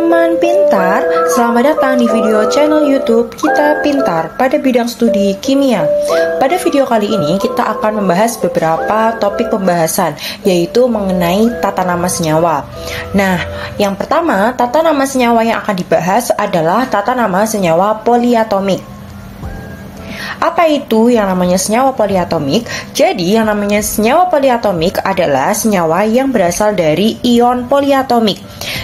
teman pintar, selamat datang di video channel YouTube Kita Pintar pada bidang studi kimia. Pada video kali ini kita akan membahas beberapa topik pembahasan, yaitu mengenai tata nama senyawa. Nah, yang pertama, tata nama senyawa yang akan dibahas adalah tata nama senyawa poliatomik. Apa itu yang namanya senyawa poliatomik? Jadi yang namanya senyawa poliatomik adalah senyawa yang berasal dari ion poliatomik,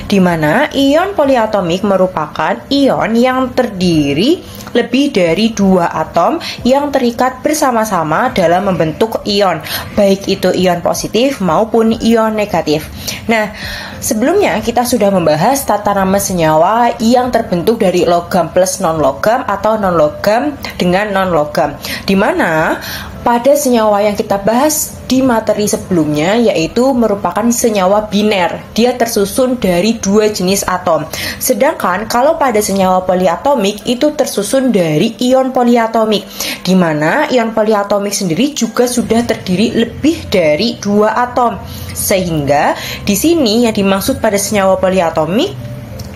di mana ion poliatomik merupakan ion yang terdiri lebih dari dua atom yang terikat bersama-sama dalam membentuk ion, baik itu ion positif maupun ion negatif. Nah, sebelumnya kita sudah membahas tata nama senyawa yang terbentuk dari logam plus non-logam atau non-logam dengan non-logam, di mana pada senyawa yang kita bahas di materi sebelumnya yaitu merupakan senyawa biner. Dia tersusun dari dua jenis atom. Sedangkan kalau pada senyawa poliatomik itu tersusun dari ion poliatomik, di mana ion poliatomik sendiri juga sudah terdiri lebih dari dua atom. Sehingga di sini yang dimaksud pada senyawa poliatomik,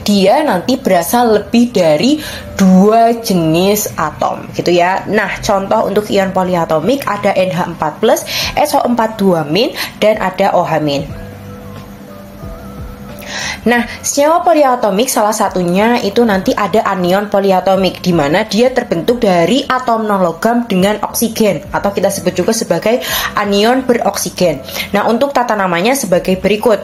dia nanti berasal lebih dari dua jenis atom gitu ya. Nah, contoh untuk ion poliatomik ada NH4+, SO4 2-, dan ada OH-. Nah, senyawa poliatomik salah satunya itu nanti ada anion poliatomik, di mana dia terbentuk dari atom non-logam dengan oksigen, atau kita sebut juga sebagai anion beroksigen. Nah, untuk tata namanya sebagai berikut.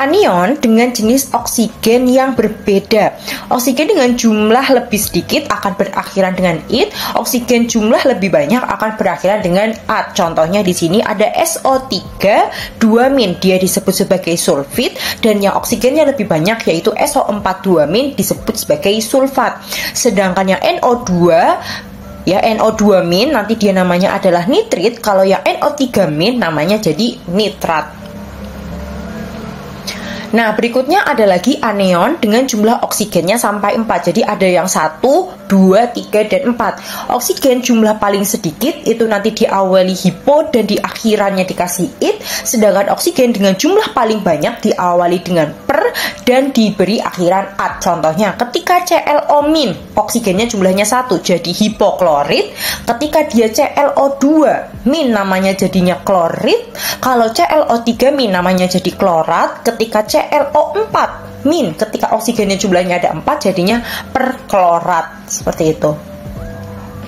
Anion dengan jenis oksigen yang berbeda. Oksigen dengan jumlah lebih sedikit akan berakhiran dengan id, oksigen jumlah lebih banyak akan berakhiran dengan at. Contohnya di sini ada SO3 2-, dia disebut sebagai sulfit, dan yang oksigennya lebih banyak yaitu SO4 2- disebut sebagai sulfat. Sedangkan yang NO2 ya, NO2- nanti dia namanya adalah nitrit. Kalau yang NO3- namanya jadi nitrat. Nah, berikutnya ada lagi anion dengan jumlah oksigennya sampai 4. Jadi ada yang 1, 2, 3, dan 4. Oksigen jumlah paling sedikit itu nanti diawali hipo dan di akhirannya dikasih it. Sedangkan oksigen dengan jumlah paling banyak diawali dengan per dan diberi akhiran at. Contohnya ketika ClO- oksigennya jumlahnya 1 jadi hipoklorit. Ketika dia ClO2- namanya jadinya klorit. Kalau ClO3- namanya jadi klorat. Ketika ClO4- ketika oksigennya jumlahnya ada 4 jadinya perklorat, seperti itu.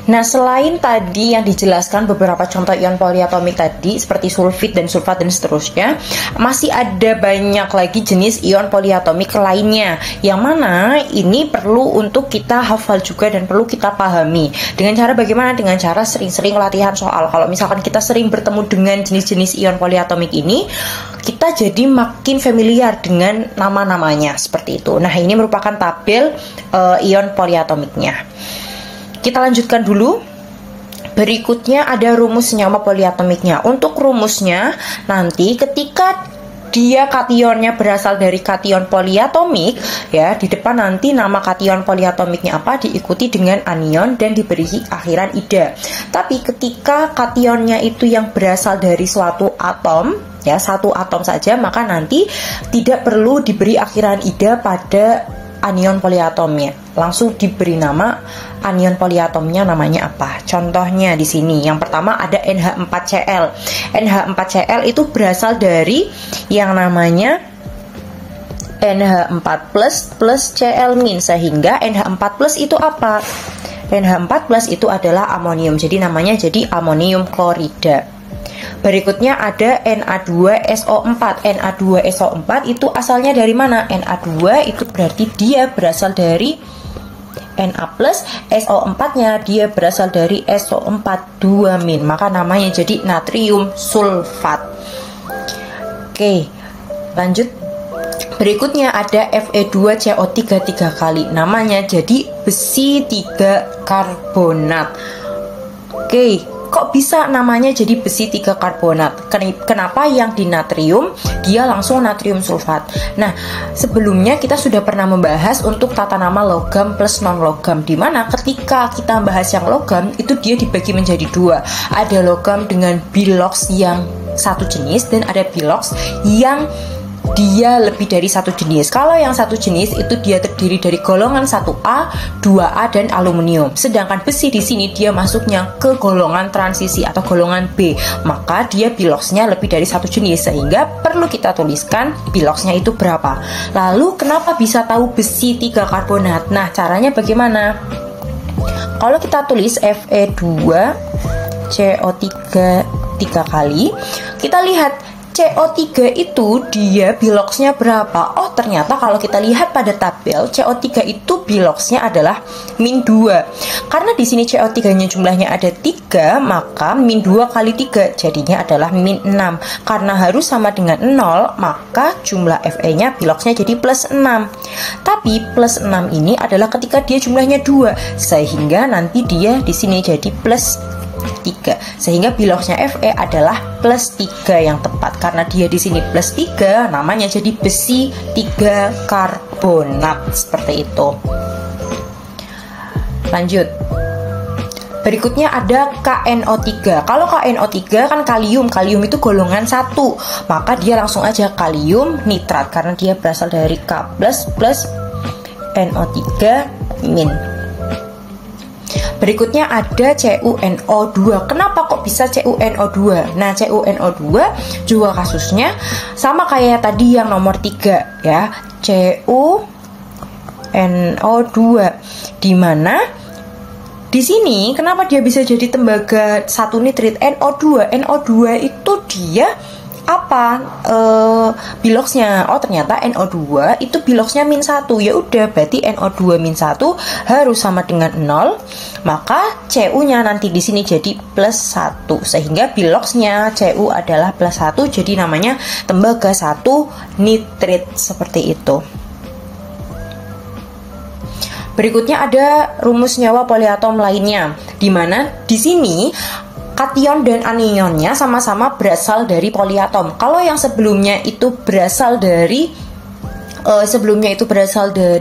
Nah, selain tadi yang dijelaskan beberapa contoh ion poliatomik tadi seperti sulfit dan sulfat dan seterusnya, masih ada banyak lagi jenis ion poliatomik lainnya, yang mana ini perlu untuk kita hafal juga dan perlu kita pahami. Dengan cara bagaimana? Dengan cara sering-sering latihan soal. Kalau misalkan kita sering bertemu dengan jenis-jenis ion poliatomik ini, kita jadi makin familiar dengan nama-namanya seperti itu. Nah, ini merupakan tabel ion poliatomiknya. Kita lanjutkan dulu. Berikutnya ada rumus senyawa poliatomiknya. Untuk rumusnya nanti ketika dia kationnya berasal dari kation poliatomik ya, di depan nanti nama kation poliatomiknya apa diikuti dengan anion dan diberi akhiran ida. Tapi ketika kationnya itu yang berasal dari suatu atom ya, satu atom saja, maka nanti tidak perlu diberi akhiran ida pada anion poliatomnya. Langsung diberi nama anion poliatomnya namanya apa. Contohnya di sini yang pertama ada NH4Cl. NH4Cl itu berasal dari yang namanya NH4+ plus Cl-, sehingga NH4+ itu apa? NH4+ itu adalah amonium. Jadi namanya jadi amonium klorida. Berikutnya ada Na2SO4. Na2SO4 itu asalnya dari mana? Na2 itu berarti dia berasal dari Na+, SO4-nya dia berasal dari SO4 2-, maka namanya jadi natrium sulfat. Oke, lanjut. Berikutnya ada Fe2CO3 3 kali. Namanya jadi besi 3 karbonat. Oke, kok bisa namanya jadi besi 3 karbonat? Kenapa yang di natrium dia langsung natrium sulfat? Nah, sebelumnya kita sudah pernah membahas untuk tata nama logam plus non logam, di mana ketika kita membahas yang logam itu dia dibagi menjadi dua. Ada logam dengan bilox yang satu jenis dan ada bilox yang dia lebih dari satu jenis. Kalau yang satu jenis itu dia terdiri dari golongan 1A, 2A dan aluminium. Sedangkan besi di sini dia masuknya ke golongan transisi atau golongan B, maka dia biloxnya lebih dari satu jenis, sehingga perlu kita tuliskan biloxnya itu berapa. Lalu kenapa bisa tahu besi 3 karbonat? Nah, caranya bagaimana? Kalau kita tulis Fe2 CO3 3 kali, kita lihat CO3 itu dia biloxnya berapa? Oh, ternyata kalau kita lihat pada tabel CO3 itu biloxnya adalah min 2. Karena di sini CO3-nya jumlahnya ada 3, maka min 2 kali 3 jadinya adalah min 6. Karena harus sama dengan 0, maka jumlah Fe-nya biloxnya jadi plus 6. Tapi plus 6 ini adalah ketika dia jumlahnya 2, sehingga nanti dia di sini jadi plus 3, sehingga biloxnya Fe adalah plus 3 yang tepat. Karena dia di sini plus 3, namanya jadi besi 3 karbonat, seperti itu. Lanjut. Berikutnya ada KNO3. Kalau KNO3 kan kalium itu golongan 1, maka dia langsung aja kalium nitrat karena dia berasal dari K+ plus NO3 min. Berikutnya ada CuNO2. Kenapa kok bisa CuNO2? Nah, CuNO2 juga kasusnya sama kayak tadi yang nomor 3 ya, CuNO2, dimana di sini kenapa dia bisa jadi tembaga 1 nitrit NO2? NO2 itu dia apa biloxnya? Oh, ternyata NO2 itu biloxnya min 1. Ya udah, berarti NO2 min 1 harus sama dengan 0, maka Cu-nya nanti di sini jadi plus 1, sehingga biloxnya Cu adalah plus 1, jadi namanya tembaga 1 nitrit, seperti itu. Berikutnya ada rumus nyawa poliatom lainnya, di mana di sini kation dan anionnya sama-sama berasal dari poliatom. Kalau yang sebelumnya itu berasal dari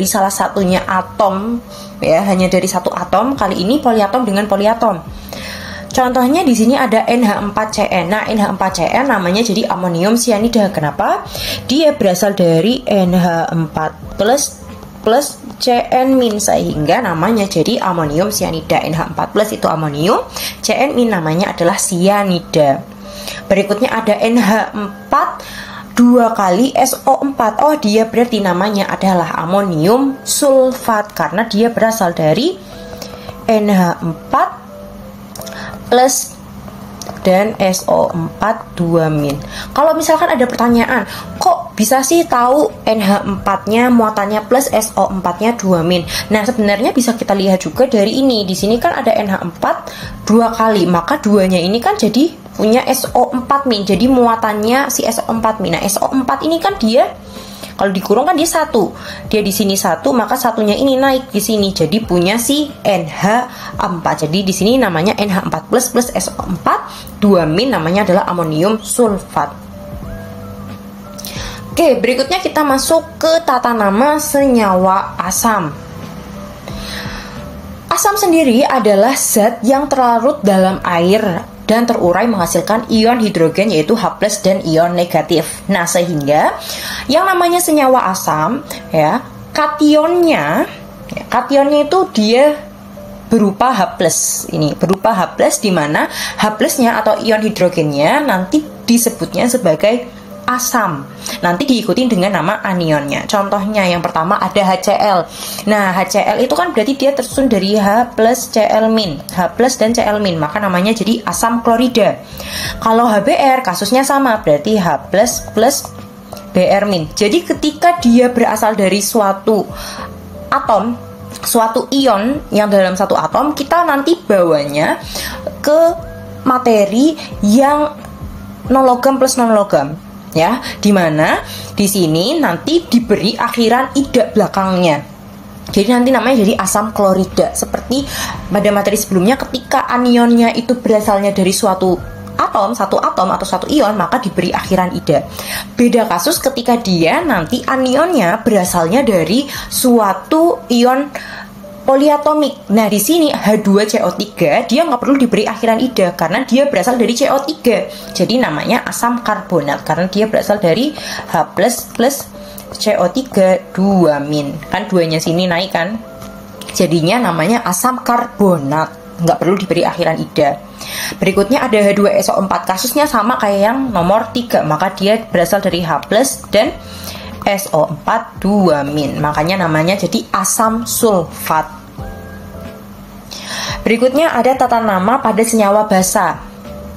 salah satunya atom, ya, hanya dari satu atom. Kali ini poliatom dengan poliatom. Contohnya di sini ada NH4Cn. Nah, NH4Cn namanya jadi amonium cyanida. Kenapa? Dia berasal dari NH4 plus Cn min, sehingga namanya jadi amonium cyanida. NH4 plus itu amonium, Cn min namanya adalah cyanida. Berikutnya ada NH4 2 kali SO4. Oh, dia berarti namanya adalah amonium sulfat karena dia berasal dari NH4 plus dan SO4 2 min. Kalau misalkan ada pertanyaan, kok bisa sih tahu NH4-nya muatannya plus SO4-nya 2 min? Nah, sebenarnya bisa kita lihat juga dari ini. Di sini kan ada NH4 2 kali, maka 2-nya ini kan jadi punya SO4 min. Jadi muatannya si SO4 min. Nah, SO4 ini kan dia kalau dikurung kan dia 1. Dia di sini 1, maka satunya ini naik di sini. Jadi punya si NH4. Jadi di sini namanya NH4 plus SO4 2 min, namanya adalah amonium sulfat. Oke, berikutnya kita masuk ke tata nama senyawa asam. Asam sendiri adalah zat yang terlarut dalam air dan terurai menghasilkan ion hidrogen, yaitu H+ dan ion negatif. Nah, sehingga yang namanya senyawa asam, ya, kationnya itu dia berupa H+. Ini berupa H+, di mana H+-nya atau ion hidrogennya nanti disebutnya sebagai asam. Nanti diikuti dengan nama anionnya. Contohnya yang pertama ada HCl. Nah, HCl itu kan berarti dia tersusun dari H plus Cl min. H plus dan Cl min, maka namanya jadi asam klorida. Kalau HBr kasusnya sama, berarti H plus Br min. Jadi ketika dia berasal dari suatu atom, suatu ion yang dalam satu atom, kita nanti bawanya ke materi yang non logam plus non logam, ya, dimana di sini nanti diberi akhiran ida belakangnya. Jadi nanti namanya jadi asam klorida. Seperti pada materi sebelumnya, ketika anionnya itu berasalnya dari suatu atom atau satu ion, maka diberi akhiran ida. Beda kasus ketika dia nanti anionnya berasalnya dari suatu ion poliatomik. Nah, di sini H2CO3 dia nggak perlu diberi akhiran ida karena dia berasal dari CO3. Jadi namanya asam karbonat karena dia berasal dari H plus CO3 2-. Kan duanya sini naik kan? Jadinya namanya asam karbonat. Nggak perlu diberi akhiran ida. Berikutnya ada H2SO4. Kasusnya sama kayak yang nomor 3, maka dia berasal dari H+ dan SO4 2-. Makanya namanya jadi asam sulfat. Berikutnya ada tata nama pada senyawa basa,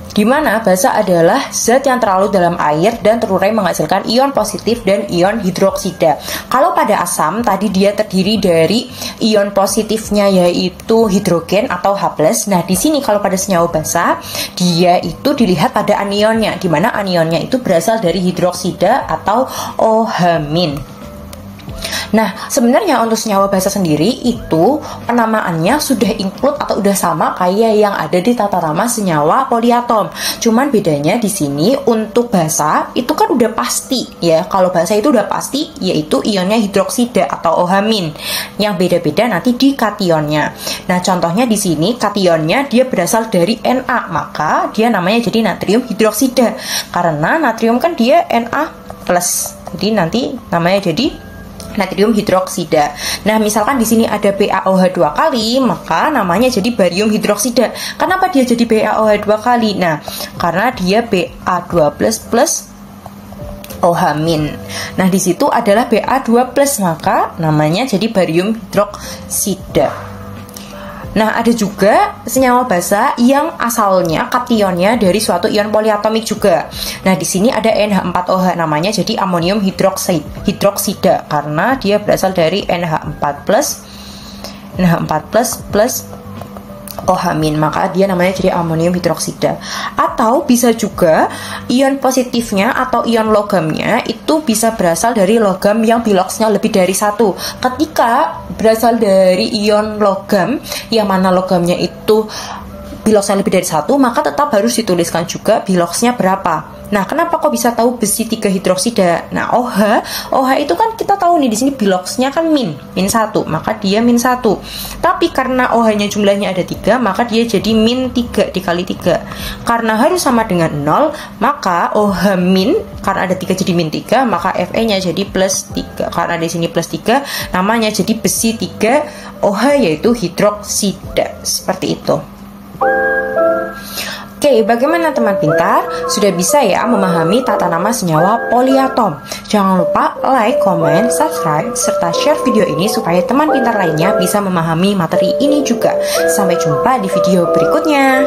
di mana basa adalah zat yang terlalu dalam air dan terurai menghasilkan ion positif dan ion hidroksida. Kalau pada asam tadi dia terdiri dari ion positifnya yaitu hidrogen atau H+. Nah, di sini kalau pada senyawa basa dia itu dilihat pada anionnya, di mana anionnya itu berasal dari hidroksida atau OH-. Nah, sebenarnya untuk senyawa basa sendiri itu penamaannya sudah include atau udah sama kayak yang ada di tata nama senyawa poliatom. Cuman bedanya di sini untuk basa itu kan udah pasti ya. Kalau basa itu udah pasti yaitu ionnya hidroksida atau OH-. Yang beda-beda nanti di kationnya. Nah, contohnya di sini kationnya dia berasal dari Na, maka dia namanya jadi natrium hidroksida. Karena natrium kan dia Na+. Jadi nanti namanya jadi natrium hidroksida. Nah, misalkan di sini ada BaOH 2 kali, maka namanya jadi barium hidroksida. Kenapa dia jadi BaOH 2 kali? Nah, karena dia Ba2+ plus OH-. Nah, di situ adalah Ba2+, maka namanya jadi barium hidroksida. Nah, ada juga senyawa basa yang asalnya kationnya dari suatu ion poliatomik juga. Nah, di sini ada NH4OH, namanya jadi amonium hidroksida karena dia berasal dari NH4+ plus OH-, maka dia namanya jadi amonium hidroksida. Atau bisa juga ion positifnya atau ion logamnya itu bisa berasal dari logam yang biloxnya lebih dari 1. Ketika berasal dari ion logam yang mana logamnya itu biloxnya lebih dari 1, maka tetap harus dituliskan juga biloxnya berapa. Nah, kenapa kok bisa tahu besi 3 hidroksida? Nah, OH itu kan kita tahu nih di sini biloxnya kan min 1, maka dia min 1. Tapi karena OH-nya jumlahnya ada 3, maka dia jadi min 3 dikali 3. Karena harus sama dengan 0, maka OH min karena ada 3 jadi min 3, maka Fe-nya jadi plus 3. Karena di sini plus 3, namanya jadi besi 3 OH yaitu hidroksida. Seperti itu. Oke, bagaimana teman pintar? Sudah bisa ya memahami tata nama senyawa poliatom? Jangan lupa like, comment, subscribe, serta share video ini supaya teman pintar lainnya bisa memahami materi ini juga. Sampai jumpa di video berikutnya.